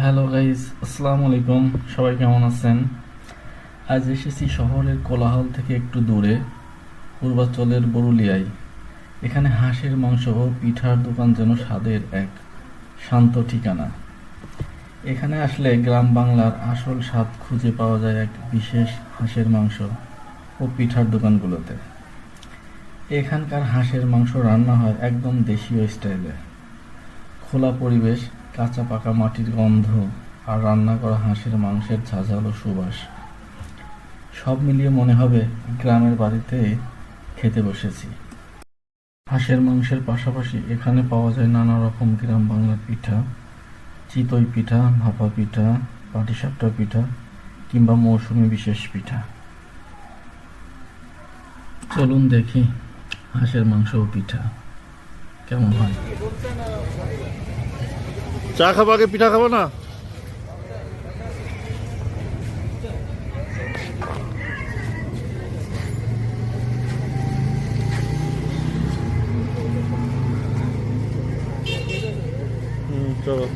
Hello guys, আসসালামু আলাইকুম। সবাই কেমন আছেন? আজ এসেছি শহরের কোলাহল থেকে একটু দূরে, পূর্বাঞ্চলের বরুলিয়ায়। এখানে হাঁসের মাংস ও পিঠার দোকান যেন স্বাদের এক শান্ত ঠিকানা। এখানে আসলে গ্রাম বাংলার আসল স্বাদ খুঁজে পাওয়া যায় এক বিশেষ হাঁসের মাংস ও পিঠার দোকানগুলোতে। এখানকার হাঁসের মাংস রান্না হয় একদম দেশীয় স্টাইলে। খোলা পরিবেশ, কাঁচা পাকা মাটির গন্ধ আর রান্না করা হাঁসের মাংসের ঝাঁঝালো সুবাস, সব মিলিয়ে মনে হবে গ্রামের বাড়িতে খেতে বসেছি। হাঁসের মাংসের পাশাপাশি এখানে পাওয়া যায় নানা রকম গ্রাম বাংলার পিঠা, চিতই পিঠা, ভাপা পিঠা, পাটিসাপটা পিঠা কিংবা মৌসুমী বিশেষ পিঠা। চলুন দেখি হাঁসের মাংস ও পিঠা কেমন হয়। চা খাবো আগে পিঠা খাবো না? চলো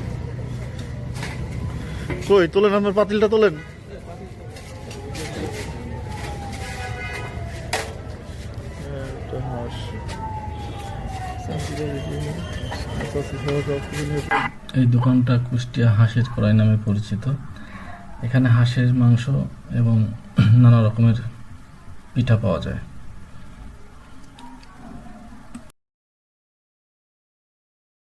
কই তোলেন, আপনার পাতিলটা তোলেন। এই দোকানটা কুষ্টিয়া হাঁসের কড়াই নামে পরিচিত। এখানে হাঁসের মাংস এবং নানা রকমের পিঠা পাওয়া যায়।